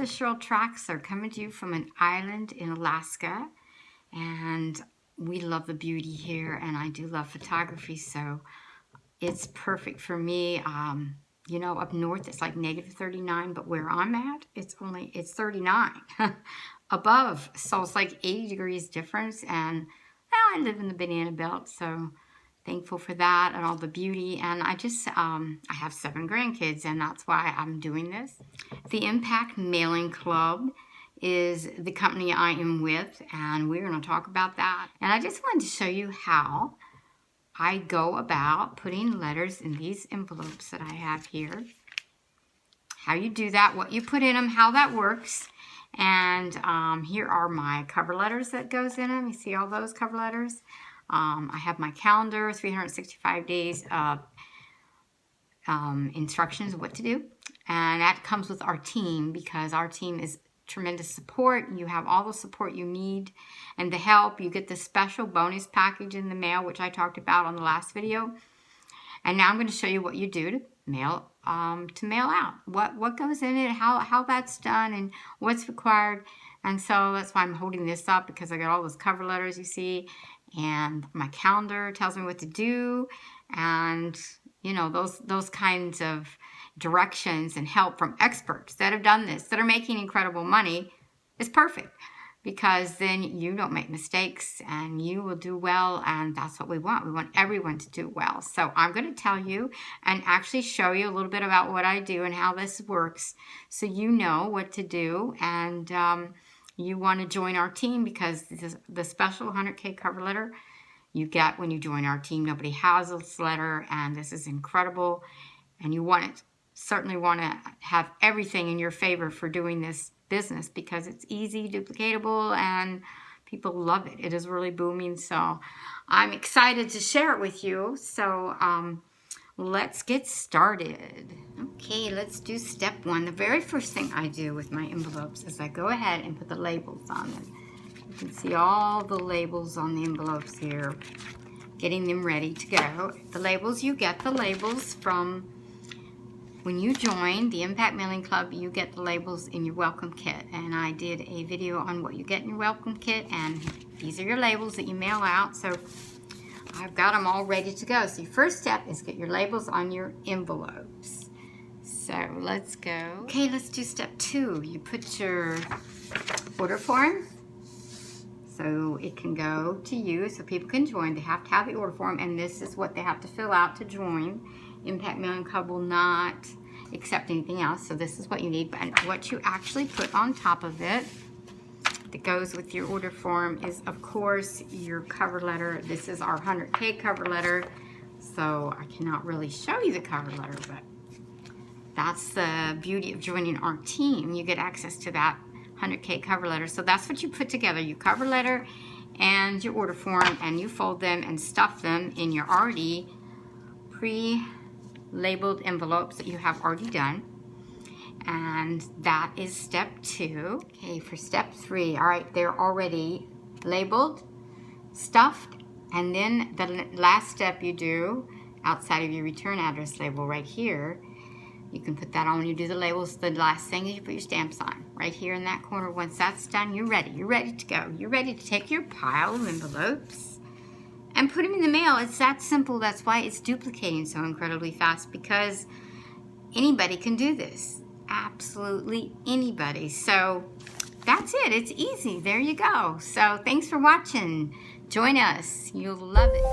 Cheryl Traxler coming to you from an island in Alaska, and we love the beauty here, and I do love photography, so it's perfect for me. You know, up north it's like negative 39, but where I'm at, it's 39 above, so it's like 80 degrees difference, and well, I live in the banana belt, so thankful for that and all the beauty. And I have 7 grandkids, and that's why I'm doing this. The Impact Mailing Club is the company I am with, and we're going to talk about that. And I just wanted to show you how I go about putting letters in these envelopes that I have here. How you do that, what you put in them, how that works. And here are my cover letters that goes in them. You see all those cover letters? I have my calendar, 365 days of instructions of what to do. And that comes with our team, because our team is tremendous support. You have all the support you need and the help. You get the special bonus package in the mail, which I talked about on the last video. And now I'm going to show you what you do to mail out. What goes in it, how that's done, and what's required. And so that's why I'm holding this up, because I got all those cover letters you see, and my calendar tells me what to do, and you know, those kinds of directions and help from experts that have done this, that are making incredible money, is perfect, because then you don't make mistakes and you will do well, and that's what we want. We want everyone to do well. So I'm going to tell you and actually show you a little bit about what I do and how this works, so you know what to do, and you want to join our team, because this is the special 100K cover letter you get when you join our team. Nobody has this letter, and this is incredible, and you certainly want to have everything in your favor for doing this business, because it's easy, duplicatable, and people love it. It is really booming, so I'm excited to share it with you. So let's get started. Okay, let's do step 1. The very first thing I do with my envelopes is I go ahead and put the labels on them. You can see all the labels on the envelopes here, getting them ready to go. The labels, you get the labels from when you join the Impact Mailing Club. You get the labels in your welcome kit, and I did a video on what you get in your welcome kit, and these are your labels that you mail out. So I've got them all ready to go. So your first step is get your labels on your envelopes. So let's go. Okay, let's do step 2. You put your order form, so it can go to you, so people can join. They have to have the order form, and this is what they have to fill out to join. Impact Mailing Club will not accept anything else, so this is what you need. But what you actually put on top of it that goes with your order form is, of course, your cover letter. This is our 100K cover letter, so I cannot really show you the cover letter, but that's the beauty of joining our team. You get access to that 100K cover letter. So that's what you put together, your cover letter and your order form, and you fold them and stuff them in your already pre-labeled envelopes that you have already done. And that is step 2. Okay, for step 3, all right, they're already labeled, stuffed, and then the last step you do, outside of your return address label right here, you can put that on when you do the labels. The last thing is you put your stamps on right here in that corner. Once that's done, you're ready. You're ready to go. You're ready to take your pile of envelopes and put them in the mail. It's that simple. That's why it's duplicating so incredibly fast, because anybody can do this. Absolutely anybody. So that's it. It's easy. There you go. So thanks for watching. Join us. You'll love it.